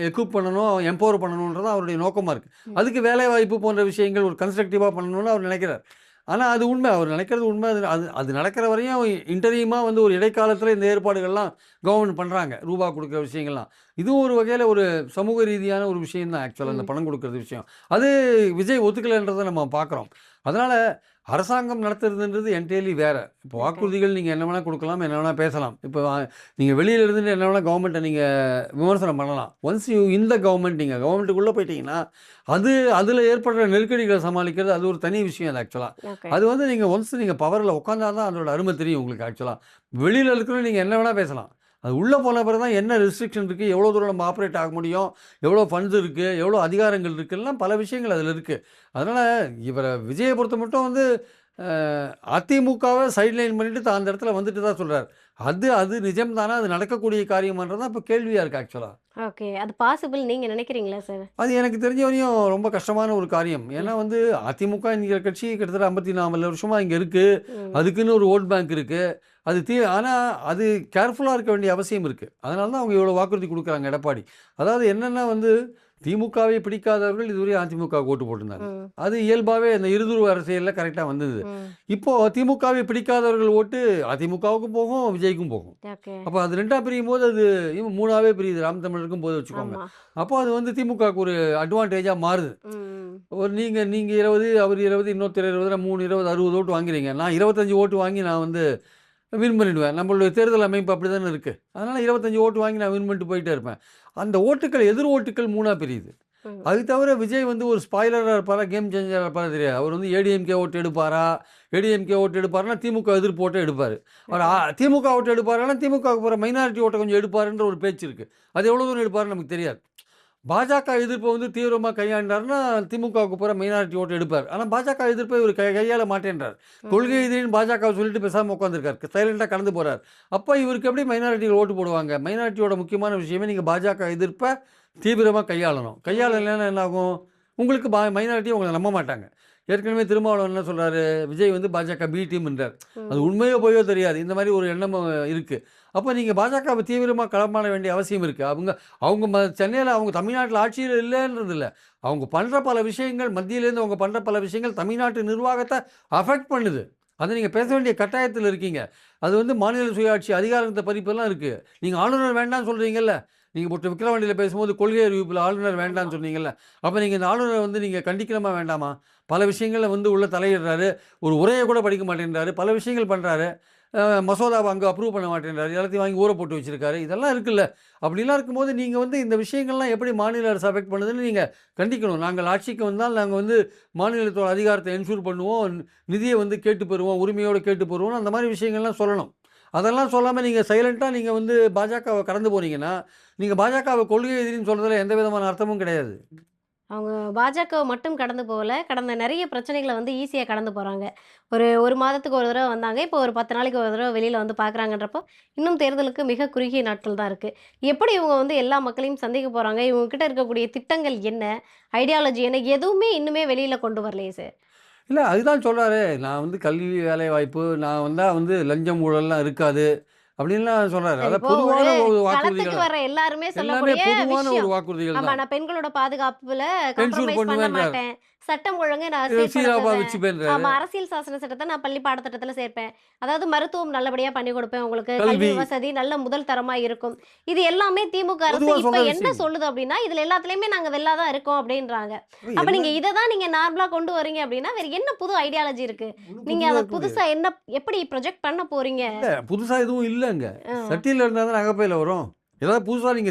எக்விப் பண்ணணும், எம்பவர் பண்ணணுன்றது தான் அவருடைய நோக்கமா இருக்கு. ம். அதுக்கு வேலைவாய்ப்பு போன்ற விஷயங்கள் ஒரு கன்ஸ்ட்ரக்டிவா பண்ணணும்னு அவர் நினைக்கிறார். ஆனா அது உண்மை. அவர் நினைக்கிறது உண்மை. அது அது அது நடக்கிற வரையும் இன்டரிமா வந்து ஒரு இடைக்காலத்தில இந்த ஏற்பாடுகள்லாம் கவர்மெண்ட் பண்றாங்க. ரூபா குடுக்குற விஷயங்கள்லாம். இதுவும் ஒரு வகையில ஒரு சமூக ரீதியான ஒரு விஷயம் தான் ஆக்சுவலா இந்த ம். பணம் குடுக்குறது விஷயம். அது விஜய் ஒத்துக்கலன்றத நம்ம பார்க்குறோம். அதனால அரசாங்கம் நடத்துறதுன்றது என்டையர்லி வேற. இப்போ ஓகே. வாக்குறுதிகள் நீங்க என்ன வேணா குடுக்கலாம், என்ன வேணா பேசலாம். இப்போ நீங்க வெளியில இருந்துட்டு என்ன வேணா கவர்மெண்ட்ட நீங்க விமர்சனம் பண்ணலாம். Once you in the government நீங்க கவர்மெண்ட்டுக்குள்ள போயிட்டீங்கன்னா, அதுல ஏற்படுற நெருக்கடிகள சமாளிக்கிறது அது ஒரு தனி விஷயம் அது ஆக்சுவலா. ஓகே. அது வந்து நீங்க ஒன்ஸ் நீங்க பவர்ல உட்கார்ந்தா தான் அதோட அருமை தெரியும் உங்களுக்கு ஆக்சுவலா. வெளியில இருக்கிறவங்க நீங்க என்ன வேணா பேசலாம். அது உள்ள போன பிறகு தான் என்ன ரெஸ்ட்ரிக்ஷன் இருக்கு, எவ்வளோ தூரம் நம்ம ஆப்பரேட் ஆக முடியும், எவ்வளோ ஃபண்ட்ஸ் இருக்கு, எவ்வளோ அதிகாரங்கள் இருக்குல்லாம் பல விஷயங்கள் அதில இருக்கு. அதனால விஜய பொறுத்த மட்டும் வந்து அ அதிமுகவ சைட்லைன் பண்ணிட்டு தான் அந்த இடத்துல வந்துட்டு தான் சொல்றாரு. அது அது நிஜம் தானா? அது நடக்கக்கூடிய காரியமான்றது தான் இப்ப கேள்வியா இருக்கு ஆக்சுவலா. ஓகே. அது பாசிபிள் நீங்க நினைக்கிறீங்களா சார்? அது எனக்கு தெரிஞ்ச வரையும் ரொம்ப கஷ்டமான ஒரு காரியம். ம். ஏன்னா வந்து அதிமுக என்கிற கட்சி கிட்டத்தட்ட 54 வருஷமா இங்க இருக்கு. ம். அதுக்குன்னு ஒரு வோட் பேங்க் இருக்கு. ஆனா அது கேர்ஃபுல்லா இருக்க வேண்டிய அவசியம் இருக்கு. அதனால தான் அவங்க இவ்வளோ வாக்குறுதி குடுக்குறாங்க எடப்பாடி. அதாவது என்னன்னா வந்து திமுகவை பிடிக்காதவர்கள் இதுவரை அதிமுகவுக்கு ஓட்டு போட்டிருந்தாங்க. ம். அது இயல்பாவே அந்த இருதுருவ அரசியல்ல கரெக்ட்டா வந்தது. ம். இப்போ திமுகவை பிடிக்காதவர்கள் ஓட்டு அதிமுகவுக்கும் போகும், விஜய்க்கும் போகும். ஓகே. அப்ப அது 2ஆ பிரியும்போது அது 3ஆவே பிரியுது. நாம் தமிழருக்கும் போது வச்சுக்கோங்க. ஆமா. அப்போ அது வந்து திமுகவுக்கு ஒரு அட்வான்டேஜா மாறுது. ம். நீங்க நீங்க 20, அவர் 20, இன்னொருத்தர் 20, 3 20, 60 ஓட்டு வாங்கிறீங்க. நான் 25 ஓட்டு வாங்கி நான் வந்து வின் பண்ணிடுவேன். நம்மளுடைய தேர்தல் அமைப்பு அப்படித்தானே இருக்கு. அதனால 25 ஓட்டு வாங்கி நான் வின் பண்ணிட்டு போயிட்டே இருப்பேன். அந்த ஓட்டுக்கள் எதிர் ஓட்டுக்கள் 3ஆ பிரியுது. ம். அது தவிர விஜய் வந்து ஒரு ஸ்பாய்லரா இருப்பாரா, கேம் சேஞ்சரா இருப்பாரா தெரியாது. அவர் வந்து ஏடிஎம்கே ஓட்டு எடுப்பாரா, ஏடிஎம்கே ஓட்டு எடுப்பாருன்னா திமுக எதிர்ப்பு ஓட்ட எடுப்பாரு. அவர் ஓகே. திமுக ஓட்டு எடுப்பாருன்னா திமுகவுக்கு போற மைனாரிட்டி ஓட்ட கொஞ்சம் எடுப்பாருன்ற ஒரு பேச்சு இருக்கு. அது எவ்வளோ தூரம் எடுப்பாருன்னு நமக்கு தெரியாது. பாஜக எதிர்ப்ப வந்து தீவிரமா கையாண்டாருன்னா, திமுகவுக்கு போற மைனாரிட்டி ஓட்ட எடுப்பார். ஆனா பாஜக எதிர்ப்பை இவரு கையாள மாட்டேன்றார். கொள்கை ம். எதிரின்னு பாஜகவ சொல்லிட்டு பேசாம உட்காந்துருக்காரு. சைலன்ட்டா கடந்து போறார். அப்ப இவருக்கு எப்படி மைனாரிட்டிகள் ஓட்டு போடுவாங்க? மைனாரிட்டியோட முக்கியமான விஷயமே நீங்க பாஜக எதிர்ப்ப தீவிரமா கையாளணும். ம். கையாளலைன்னா என்ன ஆகும்? உங்களுக்கு மைனாரிட்டி உங்கள நம்ப மாட்டாங்க. ஏற்கனவே திருமாவளவன் என்ன சொல்றாரு? விஜய் வந்து பாஜக பி டீம்ன்றார். அது ம். உண்மையோ பொய்யோ தெரியாது. இந்த மாரி ஒரு எண்ணம் இருக்கு. அப்ப நீங்க பாஜகவ தீவிரமா களமாட வேண்டிய அவசியம் இருக்கு. அவங்க அவங்க சென்னையில அவங்க தமிழ்நாட்டுல ஆட்சியில இல்லன்றது இல்ல. அவங்க பண்ற பல விஷயங்கள் மத்தியிலேருந்து அவங்க பண்ற பல விஷயங்கள் தமிழ்நாட்டு நிர்வாகத்த அஃபெக்ட் பண்ணுது. அத நீங்க பேச வேண்டிய கட்டாயத்துல இருக்கீங்க. அது வந்து மாநில சுயாட்சி அதிகாரத்த பறிப்பெல்லாம் இருக்கு. நீங்க ஆளுநர் வேண்டான்னு சொல்றீங்கல்ல. நீங்க விக்கிரவாண்டியில பேசும்போது கொள்கை அறிவிப்புல ஆளுநர் ஆமா. வேண்டான்னு சொன்னீங்கல்ல. அப்ப நீங்க இந்த ஆளுநர வந்து நீங்க கண்டிக்கணுமா வேண்டாமா? பல விஷயங்கள்ல வந்து உள்ள தலையிடுறாரு. ஒரு உரைய கூட படிக்க மாட்டேன்றாரு. பல விஷயங்கள் பண்றாரு. மசோதாவ அங்க அப்ரூவ் பண்ண மாட்டேன்றாரு. எல்லாத்தையும் வாங்கி ஊற போட்டு வச்சிருக்காரு. இதெல்லாம் இருக்குல்ல. அப்படிலாம் இருக்கும்போது நீங்க வந்து இந்த விஷயங்கள்லாம் எப்படி மாநில அரசு அஃபெக்ட் பண்ணுதுன்னு நீங்க கண்டிக்கணும். நாங்கள் ஆட்சிக்கு வந்தால் நாங்க வந்து மாநிலத்தோட அதிகாரத்த என்ஷூர் பண்ணுவோம். நிதிய வந்து கேட்டு பெறுவோம். உரிமையோட கேட்டு பெறுவோம்னு அந்த மாரி விஷயங்கள்லாம் சொல்லணும். அதெல்லாம் சொல்லாமல் நீங்கள் சைலண்ட்டாக நீங்கள் வந்து பாஜகவை கடந்து போனீங்கன்னா, நீங்கள் பாஜகவை கொள்கை எதிரின்னு சொல்கிறதுல எந்த விதமான அர்த்தமும் கிடையாது. அவங்க பாஜகவ மட்டும் கடந்து போகல. கடந்த நெறைய பிரச்சனைகள வந்து ஈஸியா கடந்து போறாங்க. ஒரு 1 மாதத்துக்கு ஒரு தடவ வந்தாங்க. இப்போ ஒரு 10 நாளைக்கு ஒரு தடவ வெளியில வந்து பார்க்குறாங்கன்றப்போ, இன்னும் தேர்தலுக்கு மிக குறுகிய நாட்கள் தான் இருக்கு. எப்படி இவங்க வந்து எல்லா மக்களையும் சந்திக்க போறாங்க? இவங்க கிட்ட இருக்கக்கூடிய திட்டங்கள் என்ன? ஐடியாலஜி என்ன? எதுவுமே இன்னுமே வெளியில கொண்டு வரலையே சார். இல்ல அதுதான் சொல்றாரே, நான் வந்து கல்வி, வேலைவாய்ப்பு, நான் வந்தா வந்து லஞ்சம், ஊழல்லாம் இருக்காது. அப்படின்லாம் சொல்றாரு. சரி, அதான் இப்போ ஒரு பொதுவான ஒரு களத்துக்கு வாக்குறுதிகள் தான். வர எல்லாருமே எல்லாமே சொல்லக்கூடிய பொதுவான ஒரு விஷயம். வாக்குறுதிகள் ஆமா, தான். நான் பெண்களோட பாதுகாப்புல என்ஷூர் காம்ப்ரமைஸ் பண்ண பண்ணுவேன்றாரு. மாட்டேன். சட்டம் ஒழுங்க நான் சீராப்பா செயற்படுத்துவேன். வச்சுப்பேன்றாரு. ஆமா, அரசியல் சாசன சட்டத்த நான் பள்ளி பாடத்திட்டத்துல சேர்ப்பேன். அதாவது மருத்துவம் நல்லபடியா பண்ணி கொடுப்பேன் உங்களுக்கு. கல்வி கல்வி வசதி நல்ல முதல் தரமா இருக்கும். இது எல்லாமே திமுக அரசு பொதுவா இப்ப சொல்ற என்ன விஷயம். சொல்லுது அப்டின்னா, இதுல எல்லாத்துலயுமே நாங்க வெல்லா தான் இருக்கோம் அப்டின்றாங்க. அப்ப எல்லா நீங்க இத தான் நீங்க நார்மலா கொண்டு வரீங்க அப்டின்னா, வேற என்ன புது ஐடியாலஜி இருக்கு? ஒண்ணும் நீங்க புதுசா அத இருக்க முடியாது. புதுசா என்ன எப்படி ப்ரொஜெக்ட் பண்ண போறீங்க? இல்ல புதுசா எதுவும் இல்லங்க. ஆ. சட்டியில இருந்தா தானே அகப்பையில வரும். ஏதாவது புதுசா நீங்க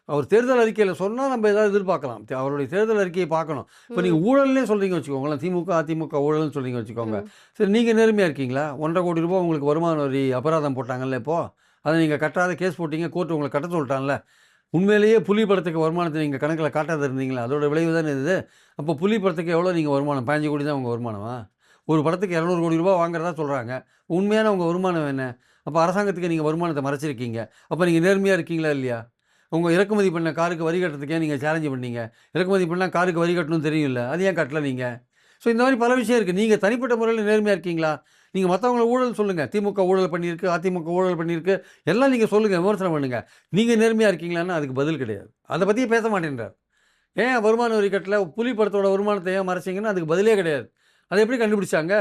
அவர் தேர்தல் அறிக்கையில சொன்னா நம்ம ஏதாவது எதிர்பார்க்கலாம். அவருடைய தேர்தல் அறிக்கையை பார்க்கணும். இப்ப நீங்க ம். ஊழல்னே சொல்றீங்க வச்சுக்கோங்களேன். திமுக, அதிமுக ஊழல்னு சொல்றீங்க வச்சுக்கோங்க. ம். சரி நீங்க நேர்மையா இருக்கீங்களா? ₹1,50,00,000 உங்களுக்கு வருமான வரி அபராதம் போட்டாங்கல்ல இப்போ. அத நீங்க கட்டாத கேஸ் போட்டீங்க. கோர்ட் உங்கள கட்ட சொல்ட்டான்ல. உண்மையிலேயே புலி படத்துக்கு வருமானத்த நீங்க கணக்குல காட்டாத இருந்தீங்களா? அதோட விளைவு தானே இது. அப்போ புலி படத்துக்கு எவ்வளோ நீங்க வருமானம்? 15,00,00,000 தான் உங்க வருமானமா? ஒரு படத்துக்கு ₹200,00,00,000 வாங்குறதா சொல்றாங்க. உண்மையான உங்க வருமானம் என்ன? அப்ப அரசாங்கத்துக்கு நீங்க வருமானத்த மறைச்சிருக்கீங்க. அப்ப நீங்க நேர்மையா இருக்கீங்களா இல்லையா? உங்க இறக்குமதி பண்ண காருக்கு வரி கட்டுறதுக்கு ஏன் நீங்க சேலஞ்ச் பண்ணீங்க? இறக்குமதி பண்ணா காருக்கு வரி கட்டணும்னு தெரியும்ல. அது ஏன் கட்டல நீங்க? ஸோ இந்த மாரி பல விஷயம் இருக்கு. நீங்க தனிப்பட்ட முறையில நேர்மையா இருக்கீங்களா? நீங்க மத்தவங்கள ஊழல் சொல்லுங்க. திமுக ஊழல் பண்ணியிருக்கு, அதிமுக ஊழல் பண்ணியிருக்கு. எல்லாம் நீங்க சொல்லுங்க. விமர்சனம் பண்ணுங்க. நீங்க நேர்மையா இருக்கீங்களான்னா அதுக்கு பதில் கிடையாது. அத பத்தியே பேச மாட்டேன்றார். ஏன் வருமான வரி கட்டல? புலி படத்தோட வருமானத்த ஏன் மறைச்சீங்கன்னு அதுக்கு பதிலே கிடையாது. அத எப்படி கண்டுபிடிச்சாங்க?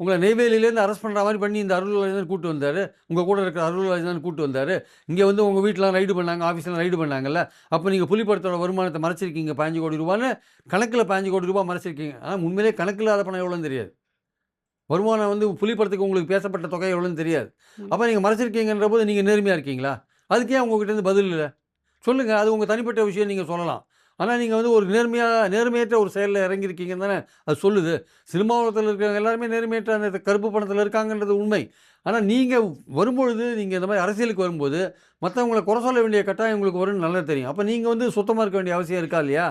உங்கள நெய்வேலியிலேருந்து அரெஸ்ட் பண்ற மாரி பண்ணி இந்த அருள்ராஜன் கூட்டு வந்தாரு. உங்க கூட இருக்கிற அருள்ராஜன் கூட்டு வந்தாரு. இங்க வந்து உங்க வீட்லாம் ரைடு பண்ணாங்க, ஆஃபீஸ்லாம் ரைடு பண்ணாங்கல்ல. அப்ப நீங்க புலி படத்தோட வருமானத்த மறைச்சிருக்கீங்க ₹15,00,00,000ன்னு கணக்குல ₹15,00,00,000 மறைச்சிருக்கீங்க. ஆனா உண்மையிலேயே கணக்கு இல்லாத பணம் எவ்வளோன்னு தெரியாது. வருமானம் வந்து புலி படத்துக்கு உங்களுக்கு பேசப்பட்ட தொகை எவ்வளோன்னு தெரியாது. ம். அப்ப நீங்க மறைச்சிருக்கீங்கன்ற போது நீங்க நேர்மையா இருக்கீங்களா? அதுக்கு ஏன் உங்ககிட்ட இருந்து பதில் இல்ல? சொல்லுங்க. அது உங்க தனிப்பட்ட விஷயம் நீங்க சொல்லலாம். ஆனா, நீங்க வந்து ஒரு நேர்மையற்ற ஒரு செயல்ல இறங்கியிருக்கீங்கன்னு தானே அது சொல்லுது. சினிமா உலகத்துல இருக்கிறவங்க எல்லாருமே நேர்மையற்ற அந்த கருப்பு பணத்துல இருக்காங்கன்றது உண்மை. ஆனா, நீங்க வரும்பொழுது, நீங்க இந்த மாரி அரசியலுக்கு வரும்போது, மத்தவங்கள குறை சொல்ல வேண்டிய கட்டாயம் உங்களுக்கு வரும்னு நல்லா தெரியும். அப்ப நீங்க வந்து சுத்தமா இருக்க வேண்டிய அவசியம் இருக்கா இல்லையா?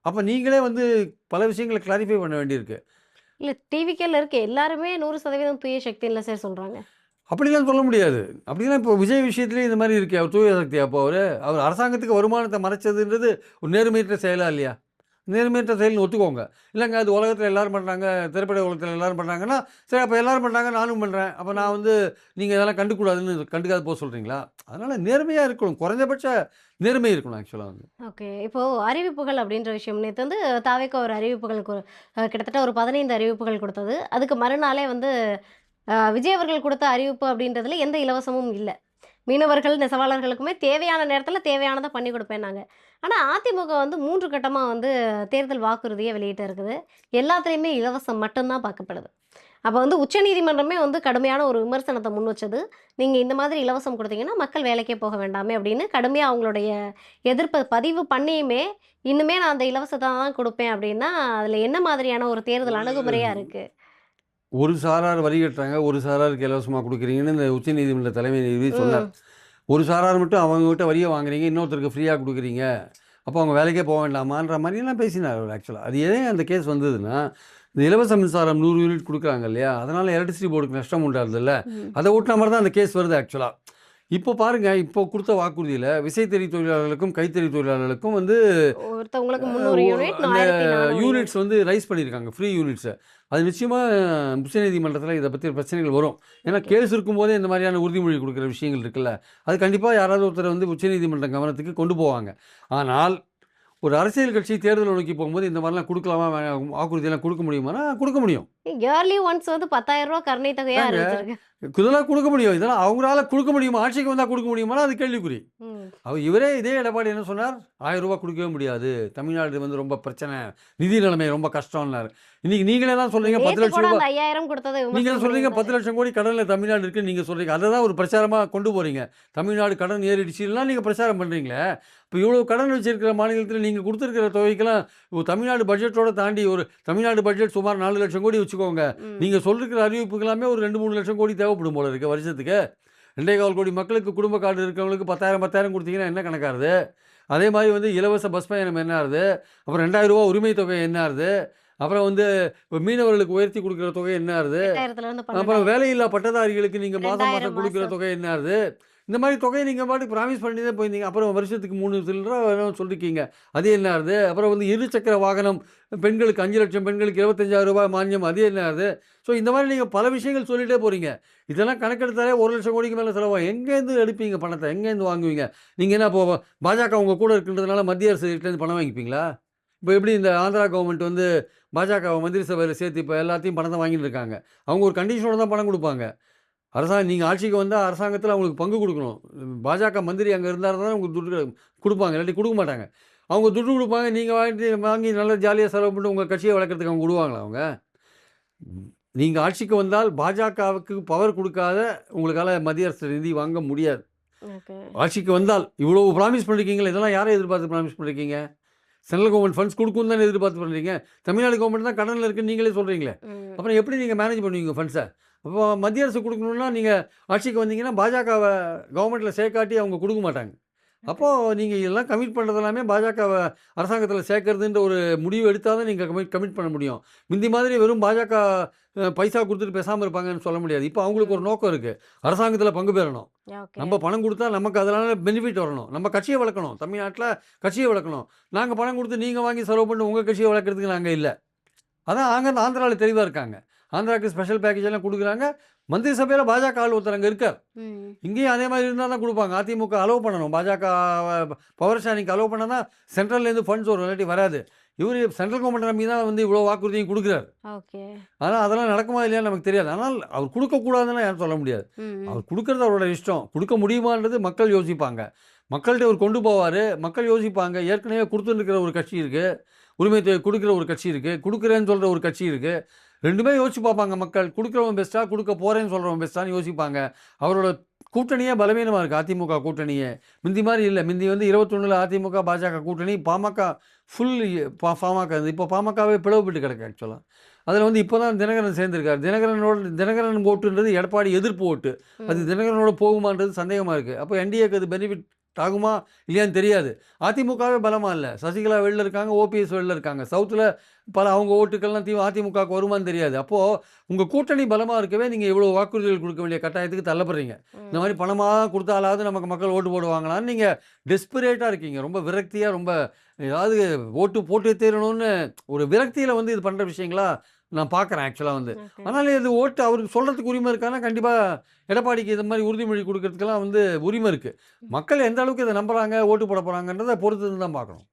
அப்ப நீங்களே வந்து பல விஷயங்கள கிளாரிஃபை பண்ண வேண்டியிருக்கு. இல்ல டிவிக்கேல இருக்க எல்லாருமே 100% தூய சக்தின்ல சார் சொல்றாங்க. அப்படிலாம் சொல்ல முடியாது. அப்படிலாம் இப்போ விஜய் விஷயத்திலேயே இந்த மாரி இருக்கே. அவர் தூய சக்தியா அப்போ அவரு? அவர் அரசாங்கத்துக்கு வருமானத்த மறைச்சதுன்றது ஒரு நேர்மையற்ற செயலா இல்லையா? நேர்மையற்ற செயல்னு ஒத்துக்கோங்க. இல்லங்க அது உலகத்தில எல்லாரும் பண்றாங்க, திரைப்பட உலகத்தில எல்லாரும் பண்றாங்கன்னா, சரி அப்ப எல்லாரும் பண்றாங்க நானும் பண்றேன். அப்ப நான் வந்து நீங்க இதெல்லாம் கண்டுக்கூடாதுன்னு கண்டுக்காத போ சொல்றீங்களா? அதனால நேர்மையா இருக்கணும். குறைஞ்சபட்ச நேர்மை இருக்கணும் ஆக்சுவலா வந்து. ஓகே. இப்போ அறிவிப்புகள் அப்படின்ற விஷயம் நேத்து வந்து தாவேக்கா ஒரு அறிவிப்புகள் கிட்டத்தட்ட ஒரு 15 அறிவிப்புகள் குடுத்தது. அதுக்கு மறுநாளே வந்து விஜய் அவர்கள் குடுத்த அறிவிப்பு அப்படின்றதுல எந்த இலவசமும் இல்ல. மீனவர்கள், நெசவாளர்களுக்குமே தேவையான நேரத்தில தேவையானத பண்ணி குடுப்பேன்னாங்க. ஆனா அதிமுக வந்து 3 கட்டமா வந்து தேர்தல் வாக்குறுதிய வெளியிட்டு இருக்குது. எல்லாத்துலயுமே இலவசம் மட்டும் தான் பார்க்கப்படுது. அப்ப வந்து உச்சநீதிமன்றமே வந்து கடுமையான ஒரு விமர்சனத்த முன் வச்சது. நீங்க இந்த மாதிரி இலவசம் குடுத்தீங்கன்னா, மக்கள் வேலைக்கே போக வேண்டாமே அப்படின்னு கடுமையா அவங்களுடைய எதிர்ப்ப பதிவு பண்ணியுமே, இன்னுமே நான் அந்த இலவசத்த தான் குடுப்பேன் அப்படின்னா, அதுல என்ன மாதிரியான ஒரு தேர்தல் அணுகுமுறையா இருக்கு? ஒரு சாரார் வரி கட்டுறாங்க, ஒரு சாராருக்கு இலவசமா குடுக்குறீங்கன்னு இந்த உச்சநீதிமன்ற தலைமை நீதிபதி சொன்னார். ம். ஒரு சாரார் மட்டும் அவங்ககிட்ட வரிய வாங்குறீங்க, இன்னொருத்தருக்கு ஃப்ரீயா குடுக்குறீங்க. அப்போ அவங்க வேலைக்கே போ வேண்டாமான்ற மாரியெல்லாம் பேசினார் அவர் ஆக்சுவலா. அது ஏன் அந்த கேஸ் வந்ததுன்னா, இந்த இலவச மின்சாரம் 100 யூனிட் குடுக்குறாங்க இல்லையா? அதனால எலக்ட்ரிசிட்டி போர்டுக்கு நஷ்டம் உண்டாகுதுல்ல. ம். அத ஒட்டுன மாரி தான் அந்த கேஸ் வருது ஆக்சுவலா. இப்போ பாருங்க, இப்போ குடுத்த வாக்குறுதியில விசைத்தறி தொழிலாளர்களுக்கும், கைத்தறி தொழிலாளர்களுக்கும் வந்து ஒருத்தவங்களுக்கு அ 300 ஒ யூனிட், அந்த 1400 யூனிட். யூனிட்ஸ் வந்து ரைஸ் பண்ணியிருக்காங்க. ஃப்ரீ யூனிட்ஸ. அது நிச்சயமா உச்சநீதிமன்றத்தில இத பத்தி பிரச்சனைகள் வரும். ஏன்னா ஓகே. கேஸ் இருக்கும்போதே இந்த மாரியான உறுதிமொழி குடுக்குற விஷயங்கள் இருக்குல்ல. அது கண்டிப்பா யாராவது ஒருத்தர வந்து உச்சநீதிமன்றம் கவனத்துக்கு கொண்டு போவாங்க. ஆனால் ஒரு அரசியல் கட்சி தேர்தல நோக்கி போகும்போது இந்த மாரிலாம் குடுக்கலாமா? வாக்குறுதியெல்லாம் குடுக்க முடியுமான்னா, குடுக்க முடியும். இயர்லி ஒன்ஸ் வந்து ரூ. 10,000 கருணை தொகையா அதாங்க அறிவிச்சிருக்கு. இதெல்லாம் குடுக்க முடியும். இதெல்லாம் அவங்களால குடுக்க முடியுமா? ஆட்சிக்கு வந்தா குடுக்க முடியுமான்னா, அது கேள்விக்குறி. ம். இவரே இதே எடப்பாடி என்ன சொன்னார்? ரூ. 1000 குடுக்கவே முடியாது. தமிழ்நாடு வந்து ரொம்ப பிரச்சனை. நிதி நிலைமை ரொம்ப கஷ்டம்னாரு. இன்னைக்கு நீங்களே தான் சொல்றீங்க ரூ. நேத்து கூட 10,00,000 அந்த 5000 குடுத்தத நீங்க விமர்சனம் சொல்றீங்க பண்ணியிருந்தாரு. 10,00,000 கோடி கடன்ல தமிழ்நாடு இருக்குன்னு நீங்க சொல்றீங்க. அத தான் ஒரு பிரச்சாரமா கொண்டு போறீங்க. தமிழ்நாடு கடன் ஏறிடுச்சுன்லாம் நீங்க பிரச்சாரம் பண்றீங்களே. இப்ப இவ்வளவு கடன் வச்சிருக்கிற மாநிலத்தில நீங்க குடுத்திருக்கிற தொகைக்கெல்லாம் தமிழ்நாடு பட்ஜெட்டோட தாண்டி ஒரு தமிழ்நாடு பட்ஜெட் சுமார் 4,00,000 கோடி வச்சுக்கோங்க. நீங்கள் சொல்லிருக்கிற அறிவிப்புக்கு எல்லாமே ஒரு 2-3 லட்சம் கோடி தேவைப்படும் போல இருக்குது வருஷத்துக்கு. 2.25 கோடி மக்களுக்கு குடும்ப கார்டு இருக்கிறவங்களுக்கு 10,000 கொடுத்தீங்கன்னா என்ன கணக்காகுது? அதே மாதிரி வந்து இலவச பஸ் பயணம் என்ன ஆகுது? அப்புறம் ரூ. 2,000 உரிமை தொகை என்ன ஆகுது? அப்புறம் வந்து மீனவர்களுக்கு உயர்த்தி கொடுக்குற தொகை என்ன ஆகுது? 8,000லேருந்து அப்புறம் 12,000 வேலையில்லா பட்டதாரிகளுக்கு நீங்கள் மாதம் 2,000 மாதம் கொடுக்குற மாசம். தொகை என்ன ஆகுது? இந்த மாதிரி தொகையை நீங்கள் பாட்டுக்கு ப்ராமிஸ் பண்ணி தான் போயிருந்தீங்க. அப்புறம் வருஷத்துக்கு 3 சில்லற வேணும்னு சொல்லியிருக்கீங்க. அது என்ன ஆகுது? அப்புறம் வந்து இருசக்கர வாகனம் பெண்களுக்கு 5 லட்சம் பெண்களுக்கு ரூ. 25,000 மானியம், அது என்ன ஆகுது? ஸோ இந்த மாதிரி நீங்கள் பல விஷயங்கள் சொல்லிட்டே போகிறீங்க. இதெல்லாம் கணக்கெடுத்தாலே 1,00,000 கோடிக்கு மேலே செலவாகும். எங்கேருந்து எடுப்பீங்க பணத்தை? எங்கேருந்து வாங்குவீங்க? நீங்கள் என்ன இப்போ பாஜக உங்கள் கூட இருக்கின்றதுனால மத்திய அரசு கிட்டேருந்து பணம் வாங்கிப்பீங்களா? இப்போ எப்படி இந்த ஆந்திரா கவர்மெண்ட் வந்து பாஜகவை மந்திரி சபையில் சேர்த்து இப்போ எல்லாத்தையும் பணத்தை வாங்கிட்டு இருக்காங்க. அவங்க ஒரு கண்டிஷனோட தான் பணம் கொடுப்பாங்க. அரசாங்கம் நீங்கள் ஆட்சிக்கு வந்தால் அரசாங்கத்தில் அவங்களுக்கு பங்கு கொடுக்கணும். பாஜக மந்திரி அங்கே இருந்தால் தான் உங்களுக்கு துட்டு கொடுப்பாங்க, இல்லாட்டி கொடுக்க மாட்டாங்க. அவங்க துட்டு கொடுப்பாங்க, நீங்கள் வாங்கி நல்லா ஜாலியாக செலவு பண்ணிட்டு உங்கள் கட்சியை வளர்க்குறதுக்கு அவங்க விடுவாங்களா அவங்க? நீங்கள் ஆட்சிக்கு வந்தால் பாஜகவுக்கு பவர் கொடுக்காத உங்களுக்கால மத்திய அரசு நிதி வாங்க முடியாது. ஓகே. ஆட்சிக்கு வந்தால் இவ்வளோ ப்ராமிஸ் பண்ணிருக்கீங்களே, இதெல்லாம் யாரை எதிர்பார்த்து ப்ராமிஸ் பண்ணிருக்கீங்க? சென்ட்ரல் கவர்மெண்ட் ஃபண்ட்ஸ் கொடுக்குன்னு தானே எதிர்பார்த்து பண்ணுறீங்க. தமிழ்நாடு கவர்மெண்ட் தான் கடனில் இருக்குன்னு நீங்களே சொல்கிறீங்களே. ம். அப்புறம் எப்படி நீங்கள் மேனேஜ் பண்ணுவீங்க ஃபண்ட்ஸை? அப்போ மத்திய அரசு கொடுக்கணுன்னா நீங்கள் ஆட்சிக்கு வந்தீங்கன்னா பாஜகவை கவர்மெண்ட்டில் சேர்க்காட்டி அவங்க கொடுக்க மாட்டாங்க. அப்போது நீங்கள் இதெல்லாம் கமிட் பண்ணுறது எல்லாமே பாஜகவை அரசாங்கத்தில் சேர்க்கறதுன்ற ஒரு முடிவு எடுத்தால் தான் நீங்கள் கமிட் பண்ண முடியும். முந்தி மாதிரி வெறும் பாஜக பைசா கொடுத்துட்டு பேசாமல் இருப்பாங்கன்னு சொல்ல முடியாது. இப்போ அவங்களுக்கு ஒரு நோக்கம் இருக்குது, அரசாங்கத்தில் பங்கு பெறணும். ஓகே. நம்ம பணம் கொடுத்தா நமக்கு அதனால பெனிஃபிட் வரணும். நம்ம கட்சியை வளர்க்கணும், தமிழ்நாட்டில் கட்சியை வளர்க்கணும். நாங்கள் பணம் கொடுத்து நீங்கள் வாங்கி செலவு பண்ணி உங்கள் கட்சியை வளர்க்குறதுக்கு நாங்கள் இல்லை. அதான் அங்கே ஆந்திராவில் தெளிவாக இருக்காங்க. ஆந்திராவுக்கு ஸ்பெஷல் பேக்கேஜ் எல்லாம் கொடுக்குறாங்க. மந்திரி சபையில் பாஜக ஆள் ஒருத்தர் அங்கே இருக்கார். ம். இங்கேயும் அதே மாதிரி இருந்தால் தான் கொடுப்பாங்க. அதிமுக அலோவ் பண்ணணும். பாஜக பவர் ஷேரிங்க்கு அலோவ் பண்ணால் தான் சென்ட்ரல்லேருந்து ஃபண்ட்ஸ் வரும், இல்லாட்டி வராது. இவர் சென்ட்ரல் கவர்மெண்ட் நம்பி தான் வந்து இவ்வளோ வாக்குறுதியும் கொடுக்குறாரு. ஓகே. ஆனால் அதெல்லாம் நடக்குமா இல்லையான்னு நமக்கு தெரியாது. ஆனால் அவர் கொடுக்கக்கூடாதுன்னு யாரும் சொல்ல முடியாது. ம். அவர் கொடுக்குறது அவரோட இஷ்டம். கொடுக்க முடியுமான்றது மக்கள் யோசிப்பாங்க. மக்கள்கிட்ட அவர் கொண்டு போவார், மக்கள் யோசிப்பாங்க. ஏற்கனவே கொடுத்துருக்கிற ஒரு கட்சி இருக்குது, உரிமை தொகை கொடுக்குற ஒரு கட்சி இருக்குது, கொடுக்குறேன்னு சொல்கிற ஒரு கட்சி இருக்குது. ரெண்டுமே யோசிச்சு பார்ப்பாங்க மக்கள். கொடுக்குறவன் பெஸ்ட்டாக, கொடுக்க போகிறேன்னு சொல்கிறவன் பெஸ்ட்டான்னு யோசிப்பாங்க. அவரோட கூட்டணியே பலவீனமாக இருக்குது, அதிமுக கூட்டணியே. முந்தி மாதிரி இல்லை. முந்தி வந்து 21ல் அதிமுக பாஜக கூட்டணி, பாமக ஃபுல் பாமக இருந்தது. இப்போ பாமகவே பிளவுபட்டு கிடக்கு ஆக்சுவலாக. அதில் வந்து இப்போ தான் தினகரன் சேர்ந்திருக்கார். தினகரன் ஓட்டுன்றது எடப்பாடி எதிர்ப்பு ஓட்டு. அது தினகரனோட போகுமான்றது சந்தேகமாக இருக்குது. அப்போ என்டிஏக்கு அது பெனிஃபிட் ஆகுமா இல்லையான்னு தெரியாது. அதிமுகவே பலமாக இல்லை. சசிகலா வெளில இருக்காங்க, ஓபிஎஸ் வெளில இருக்காங்க. சவுத்தில் பல அவங்க ஓட்டுக்கள்லாம் அதிமுகவுக்கு வருமானு தெரியாது. அப்போது உங்கள் கூட்டணி பலமாக இருக்கவே நீங்கள் இவ்வளோ வாக்குறுதிகள் கொடுக்க வேண்டிய கட்டாயத்துக்கு தள்ளப்படுறீங்க. இந்த மாதிரி பணமாக கொடுத்தாலாவது நமக்கு மக்கள் ஓட்டு போடுவாங்களான்னு நீங்கள் டெஸ்பரேட்டாக இருக்கீங்க. ரொம்ப விரக்தியாக, ரொம்ப ஏதாவது ஓட்டு போட்டு தீரணும்னு ஒரு விரக்தியில் வந்து இது பண்ணுற விஷயங்களா நான் பார்க்குறேன் ஆக்சுவலாக வந்து. ஓகே. அதனால் இது ஓட்டு அவருக்கு சொல்கிறதுக்கு உரிமை இருக்கான்னா கண்டிப்பாக எடப்பாடிக்கு இது மாதிரி உறுதிமொழி கொடுக்கறதுக்கெல்லாம் வந்து உரிமை இருக்குது. மக்கள் எந்த அளவுக்கு இதை நம்புகிறாங்க, ஓட்டு போட போகிறாங்கன்றதை பொறுத்து தான் பார்க்கணும்.